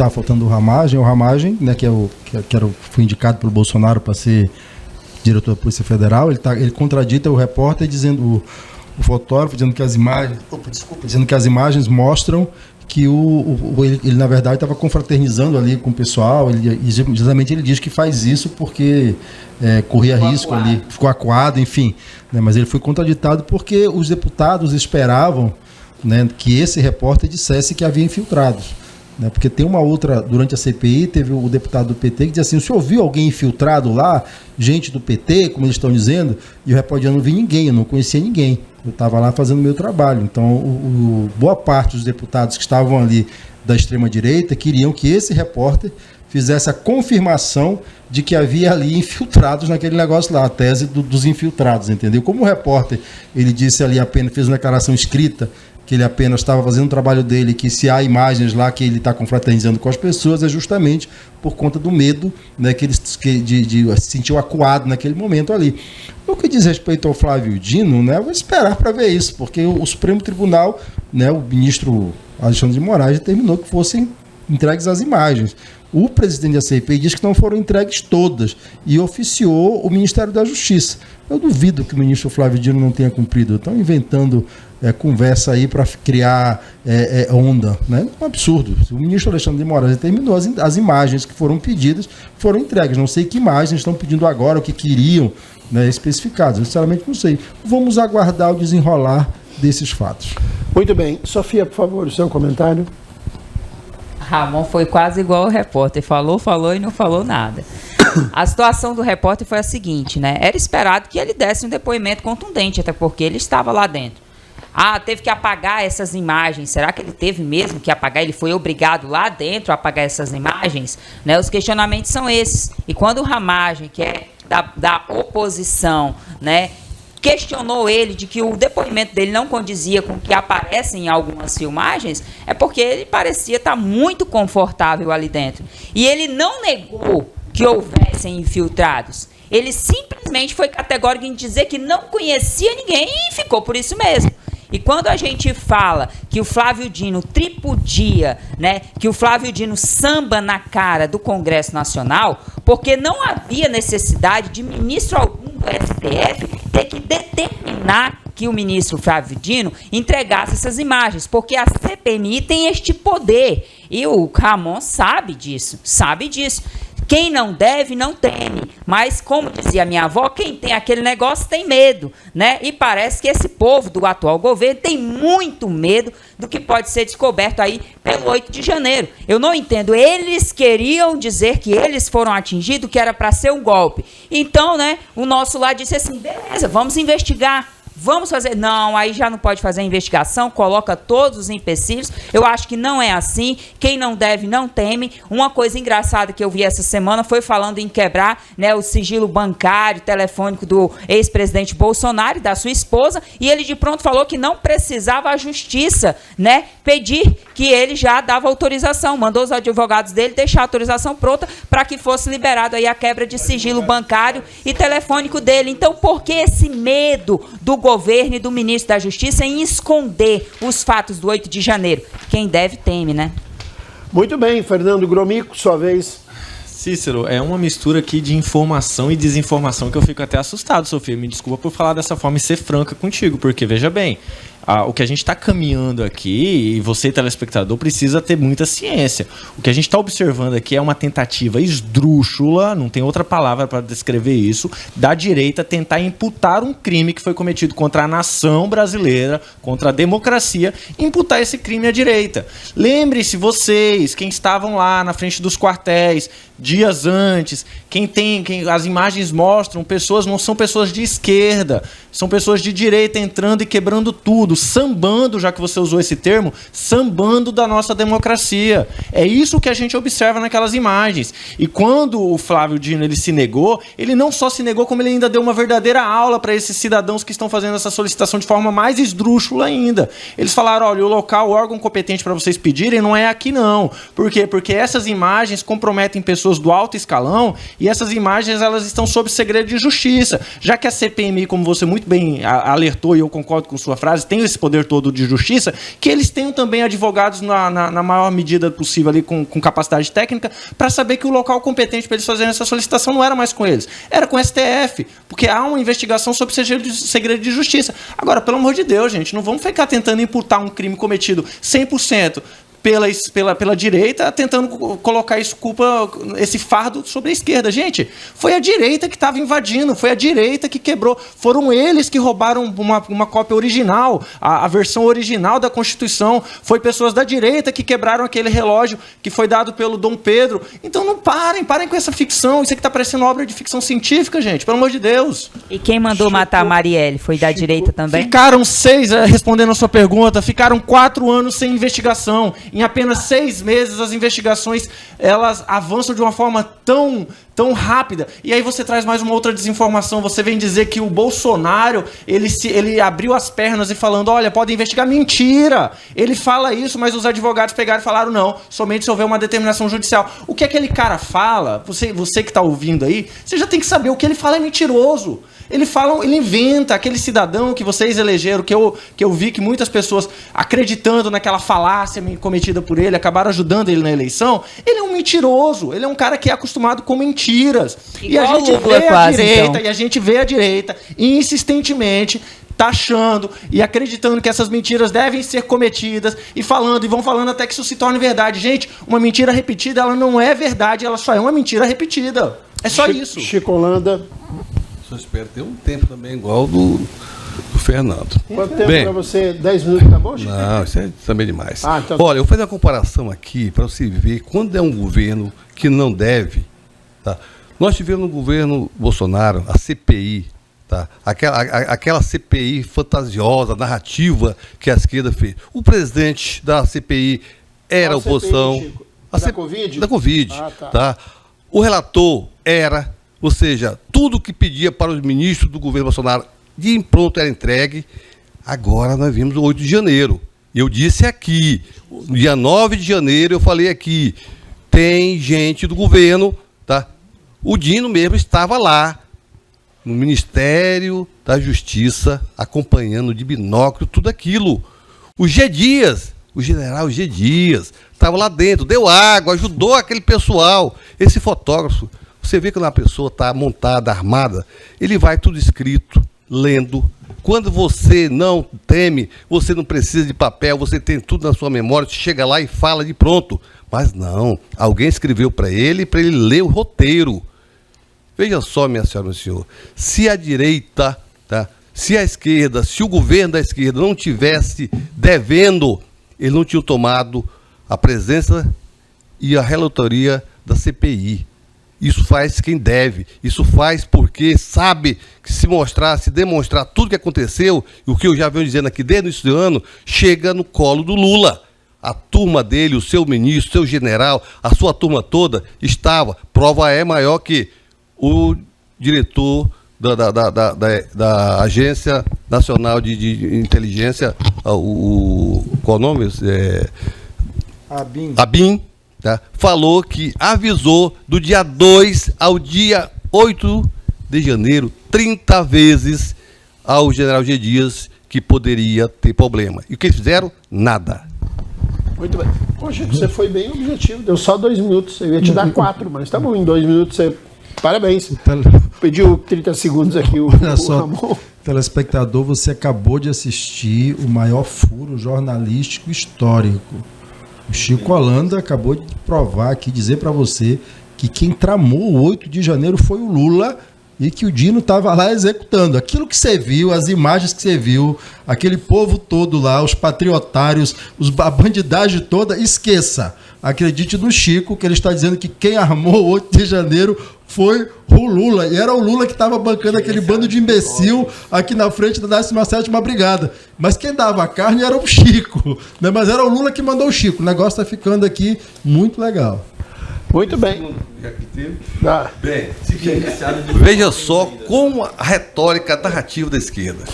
está faltando o Ramagem, né, foi indicado pelo Bolsonaro para ser diretor da Polícia Federal. Ele contradita o repórter dizendo, o fotógrafo dizendo que as imagens mostram que ele na verdade estava confraternizando ali com o pessoal. Justamente ele diz que faz isso porque corria risco ali, ficou acuado, enfim, né, mas ele foi contraditado porque os deputados esperavam, né, que esse repórter dissesse que havia infiltrados, né, porque tem uma outra, durante a CPI, teve o deputado do PT que dizia assim: o senhor viu alguém infiltrado lá, gente do PT, como eles estão dizendo? E o repórter: eu não vi ninguém, eu não conhecia ninguém, eu estava lá fazendo o meu trabalho. Então, boa parte dos deputados que estavam ali da extrema-direita queriam que esse repórter fizesse a confirmação de que havia ali infiltrados naquele negócio lá, a tese dos infiltrados, entendeu? Como o repórter, ele disse ali, apenas fez uma declaração escrita, que ele apenas estava fazendo o trabalho dele, que se há imagens lá que ele está confraternizando com as pessoas, é justamente por conta do medo, né, que ele se sentiu acuado naquele momento ali. No que diz respeito ao Flávio Dino, né, eu vou esperar para ver isso, porque o Supremo Tribunal, né, o ministro Alexandre de Moraes determinou que fossem entregues as imagens. O presidente da CPI diz que não foram entregues todas e oficiou o Ministério da Justiça. Eu duvido que o ministro Flávio Dino não tenha cumprido. Estão inventando conversa aí para criar onda, né? Um absurdo. O ministro Alexandre de Moraes determinou as imagens que foram pedidas, foram entregues. Não sei que imagens estão pedindo agora, o que queriam, né, especificadas. Eu sinceramente não sei. Vamos aguardar o desenrolar desses fatos. Muito bem. Sofia, por favor, o seu comentário. Ramon foi quase igual o repórter, falou e não falou nada. A situação do repórter foi a seguinte, né? Era esperado que ele desse um depoimento contundente, até porque ele estava lá dentro. Teve que apagar essas imagens. Será que ele teve mesmo que apagar? Ele foi obrigado lá dentro a apagar essas imagens? Né? Os questionamentos são esses. E quando o Ramagem, que é da oposição, né, questionou ele de que o depoimento dele não condizia com o que aparece em algumas filmagens, é porque ele parecia estar muito confortável ali dentro. E ele não negou que houvessem infiltrados. Ele simplesmente foi categórico em dizer que não conhecia ninguém e ficou por isso mesmo. E quando a gente fala que o Flávio Dino tripudia, né, que o Flávio Dino samba na cara do Congresso Nacional, porque não havia necessidade de ministro algum do STF ter que determinar que o ministro Flávio Dino entregasse essas imagens, porque a CPMI tem este poder. E o Ramon sabe disso, Quem não deve, não teme. Mas, como dizia minha avó, quem tem aquele negócio tem medo, né? E parece que esse povo do atual governo tem muito medo do que pode ser descoberto aí pelo 8 de janeiro. Eu não entendo. Eles queriam dizer que eles foram atingidos, que era para ser um golpe. Então, né, o nosso lá disse assim, beleza, vamos investigar. Vamos fazer... Não, aí já não pode fazer a investigação, coloca todos os empecilhos. Eu acho que não é assim. Quem não deve, não teme. Uma coisa engraçada que eu vi essa semana foi falando em quebrar, né, o sigilo bancário, telefônico do ex-presidente Bolsonaro e da sua esposa, e ele de pronto falou que não precisava a justiça, né, pedir, que ele já dava autorização, mandou os advogados dele deixar a autorização pronta para que fosse liberado aí a quebra de sigilo bancário e telefônico dele. Então, por que esse medo do governo e do ministro da Justiça em esconder os fatos do 8 de janeiro? Quem deve, teme, né? Muito bem, Fernando Gromico, sua vez. Cícero, é uma mistura aqui de informação e desinformação que eu fico até assustado, Sofia. Me desculpa por falar dessa forma e ser franca contigo, porque, veja bem, o que a gente está caminhando aqui, e você, telespectador, precisa ter muita ciência. O que a gente está observando aqui é uma tentativa esdrúxula, não tem outra palavra para descrever isso, da direita tentar imputar um crime que foi cometido contra a nação brasileira, contra a democracia, imputar esse crime à direita. Lembre-se, vocês, quem estavam lá na frente dos quartéis, dias antes, as imagens mostram, pessoas não são pessoas de esquerda, são pessoas de direita entrando e quebrando tudo, sambando, já que você usou esse termo, sambando da nossa democracia. É isso que a gente observa naquelas imagens. E quando o Flávio Dino ele se negou, ele não só se negou, como ele ainda deu uma verdadeira aula para esses cidadãos que estão fazendo essa solicitação de forma mais esdrúxula ainda. Eles falaram, olha, o órgão competente para vocês pedirem não é aqui não. Por quê? Porque essas imagens comprometem pessoas do alto escalão e essas imagens elas estão sob segredo de justiça. Já que a CPMI, como você muito bem alertou e eu concordo com sua frase, tem têm esse poder todo de justiça, que eles tenham também advogados na maior medida possível ali com capacidade técnica para saber que o local competente para eles fazerem essa solicitação não era mais com eles, era com o STF, porque há uma investigação sobre segredo de justiça. Agora, pelo amor de Deus, gente, não vamos ficar tentando imputar um crime cometido 100% pela direita, tentando colocar esse fardo sobre a esquerda. Gente, foi a direita que estava invadindo, foi a direita que quebrou, foram eles que roubaram uma cópia original, a versão original da Constituição, foi pessoas da direita que quebraram aquele relógio que foi dado pelo Dom Pedro. Então não parem com essa ficção, isso aqui está parecendo obra de ficção científica, gente, pelo amor de Deus. E quem mandou matar a Marielle? Foi da direita também? Ficaram respondendo a sua pergunta, ficaram 4 anos sem investigação. Em apenas 6 meses, as investigações elas avançam de uma forma tão rápida. E aí você traz mais uma outra desinformação. Você vem dizer que o Bolsonaro ele abriu as pernas e falando, olha, pode investigar. Mentira! Ele fala isso, mas os advogados pegaram e falaram, não, somente se houver uma determinação judicial. O que aquele cara fala, você que está ouvindo aí, você já tem que saber, o que ele fala é mentiroso. Ele inventa, aquele cidadão que vocês elegeram, que eu vi que muitas pessoas, acreditando naquela falácia cometida por ele, acabaram ajudando ele na eleição. Ele é um mentiroso, ele é um cara que é acostumado com mentiras. E a gente vê a direita, insistentemente taxando e acreditando que essas mentiras devem ser cometidas e vão falando até que isso se torne verdade. Gente, uma mentira repetida, ela não é verdade, ela só é uma mentira repetida. É só isso. Chico Holanda. Eu espero ter um tempo também igual do Fernando. Quanto tempo para você? 10 minutos, tá bom, Chico? Não, isso é também demais. Então... Olha, eu vou fazer uma comparação aqui para você ver quando é um governo que não deve. Tá? Nós tivemos no governo Bolsonaro a CPI, tá? Aquela CPI fantasiosa, narrativa que a esquerda fez. O presidente da CPI era a oposição. CPI, da Covid? Da Covid. Tá? O relator era... Ou seja, tudo que pedia para os ministros do governo Bolsonaro de pronto era entregue. Agora nós vimos o 8 de janeiro. Eu disse aqui, no dia 9 de janeiro, eu falei aqui, tem gente do governo, tá? O Dino mesmo estava lá, no Ministério da Justiça, acompanhando de binóculo tudo aquilo. O G. Dias, o general G. Dias, estava lá dentro, deu água, ajudou aquele pessoal. Esse fotógrafo... Você vê que quando a pessoa está montada, armada, ele vai tudo escrito, lendo. Quando você não teme, você não precisa de papel, você tem tudo na sua memória, você chega lá e fala de pronto. Mas não, alguém escreveu para ele ler o roteiro. Veja só, minha senhora e meu senhor, se a direita, tá, se a esquerda, se o governo da esquerda não tivesse devendo, eles não tinham tomado a presença e a relatoria da CPI. Isso faz quem deve, isso faz porque sabe que se demonstrar tudo que aconteceu, e o que eu já venho dizendo aqui desde o início do ano, chega no colo do Lula. A turma dele, o seu ministro, o seu general, a sua turma toda estava. Prova é maior que o diretor da Agência Nacional de Inteligência, qual o nome? ABIN. Tá? Falou que avisou do dia 2 ao dia 8 de janeiro, 30 vezes ao general G. Dias que poderia ter problema. E o que eles fizeram? Nada. Muito bem. Poxa, você foi bem objetivo, deu só 2 minutos. Eu ia te dar 4, mas tá bom, em 2 minutos você... Parabéns. Pediu 30 segundos aqui o Ramon. Telespectador, você acabou de assistir o maior furo jornalístico histórico. O Chico Holanda acabou de provar aqui, dizer para você que quem tramou o 8 de janeiro foi o Lula e que o Dino estava lá executando. Aquilo que você viu, as imagens que você viu, aquele povo todo lá, os patriotários, a bandidagem toda, esqueça. Acredite no Chico, que ele está dizendo que quem armou o 8 de janeiro foi o Lula. E era o Lula que estava bancando aquele bando de imbecil aqui na frente da 17ª Brigada. Mas quem dava a carne era o Chico, né? Mas era o Lula que mandou o Chico. O negócio está ficando aqui muito legal. Muito bem. Bem, seguinte, veja só como a retórica narrativa da esquerda.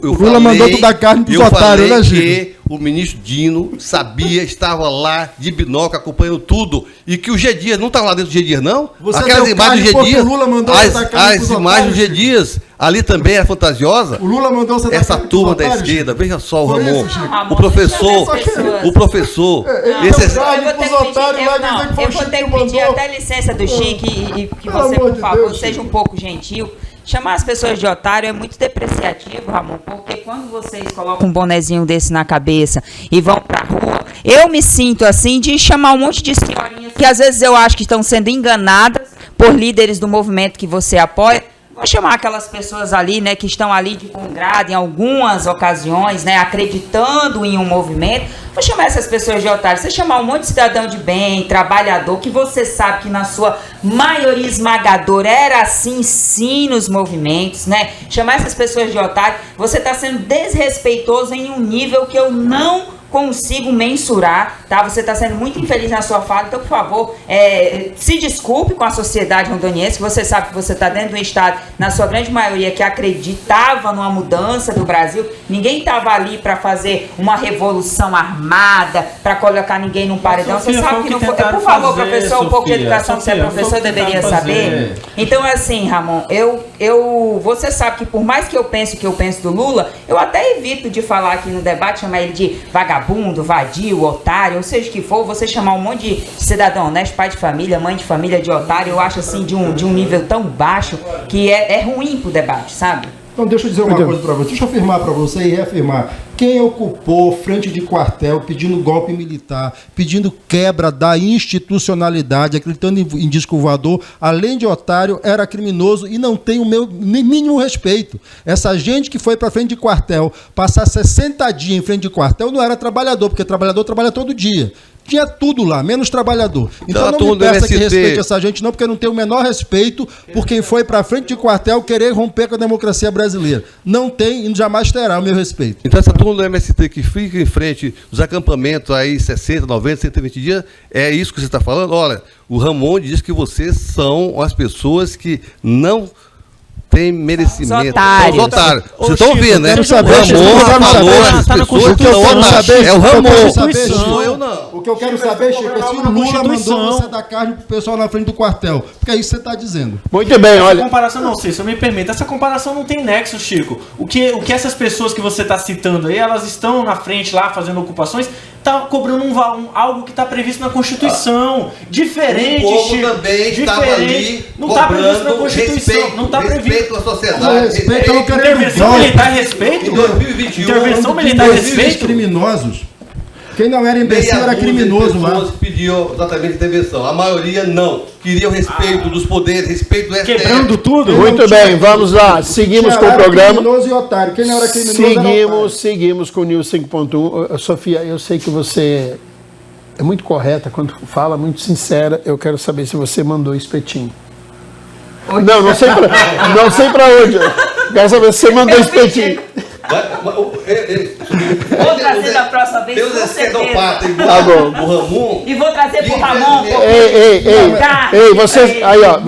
O Lula mandou tu dar carne pros otários, né, Chico? Que o ministro Dino sabia, estava lá de binóculo, acompanhando tudo, e que o G Dias não estava lá dentro do G Dias, não? Você aquelas imagens do G Dias, Lula mandou as imagens do G Dias, ali também era fantasiosa. O Lula mandou você dar essa carne turma pros da otários, esquerda, veja só o Por Ramon, isso, Chico. o professor, Eu vou ter que pedir até licença do Chico e que você, por favor, seja um pouco gentil. Chamar as pessoas de otário é muito depreciativo, Ramon, porque quando vocês colocam um bonezinho desse na cabeça e vão pra rua, eu me sinto assim de chamar um monte de senhorinhas que às vezes eu acho que estão sendo enganadas por líderes do movimento que você apoia. Vou chamar aquelas pessoas ali, né, que estão ali de bom grado em algumas ocasiões, né, acreditando em um movimento. Vou chamar essas pessoas de otário. Você chamar um monte de cidadão de bem, trabalhador, que você sabe que na sua maioria esmagadora era assim sim nos movimentos, né? Chamar essas pessoas de otário, você está sendo desrespeitoso em um nível que eu não consigo mensurar, tá? Você está sendo muito infeliz na sua fala, então, por favor, se desculpe com a sociedade rondoniense, que você sabe que você está dentro de um estado, na sua grande maioria, que acreditava numa mudança do Brasil. Ninguém estava ali para fazer uma revolução armada, para colocar ninguém num paredão. Você sabe que não foi. Por favor, professor, um pouco de educação que você é professor, deveria saber. Então, assim, Ramon, você sabe que por mais que eu pense o que eu penso do Lula, eu até evito de falar aqui no debate, chamar ele de vagabundo, vadio, otário, ou seja o que for, você chamar um monte de cidadão honesto, pai de família, mãe de família de otário, eu acho assim de um nível tão baixo que é ruim pro debate, sabe? Então deixa eu dizer uma coisa para você, deixa eu afirmar para você e reafirmar. Quem ocupou frente de quartel pedindo golpe militar, pedindo quebra da institucionalidade, acreditando em disco voador, além de otário, era criminoso e não tem o meu mínimo respeito. Essa gente que foi para frente de quartel, passar 60 dias em frente de quartel, não era trabalhador, porque trabalhador trabalha todo dia. Tinha tudo lá, menos trabalhador. Então não me peça que respeite essa gente não, porque eu não tenho o menor respeito por quem foi para frente de quartel querer romper com a democracia brasileira. Não tem e jamais terá o meu respeito. Então essa turma do MST que fica em frente dos acampamentos aí 60, 90, 120 dias, é isso que você está falando? Olha, o Ramon diz que vocês são as pessoas que não tem merecimento. Os otários. Os otários. Vocês estão ouvindo, né? quero saber, o Ramon falou as tá na pessoas que Constituição. são otários. É o Ramon. Não sou eu, não. O que eu quero saber, Chico, é se o Lula mandou você dar carne pro pessoal na frente do quartel. Porque é isso que você está dizendo. Muito bem, olha. Essa comparação, não sei, se eu me permito, essa comparação não tem nexo, Chico. O que essas pessoas que você está citando aí, elas estão na frente lá fazendo ocupações, tá cobrando algo que está previsto na Constituição. Diferente, o povo Chico. também estava ali não está previsto na cobrando Constituição. Não está previsto. Respeito à sociedade. Respeito ao Intervenção militar e respeito? Em 2021, Intervenção militar e respeito? Criminosos. Quem não era imbecil era criminoso lá. Pessoas pediam exatamente intervenção. A maioria não. Queriam respeito dos poderes, respeito do STF. Quebrando tudo? Muito bem, vamos lá. Seguimos com o programa. Criminoso e otário. Quem não era criminoso Seguimos com o News 5.1. Sofia, eu sei que você é muito correta quando fala, muito sincera. Eu quero saber se você mandou espetinho. Não sei pra onde. Quero saber se você mandou espetinho. Vou trazer da próxima vez, com certeza. Tá bom. O Ramon. E vou trazer pro Ramon. Ei, você. Aí, ó.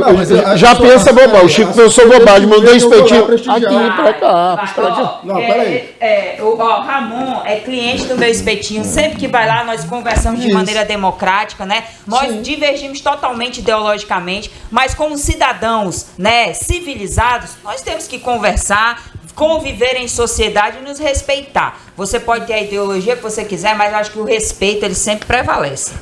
Já pensa bobagem. O Chico pensou bobagem, mandou espetinho aqui pra cá. Não, peraí. O Ramon é cliente do meu espetinho. Sempre que vai lá, nós conversamos de maneira democrática, né? Nós divergimos totalmente ideologicamente, mas como cidadãos, né, civilizados, nós temos que conversar, conviver em sociedade e nos respeitar. Você pode ter a ideologia que você quiser, mas eu acho que o respeito ele sempre prevalece.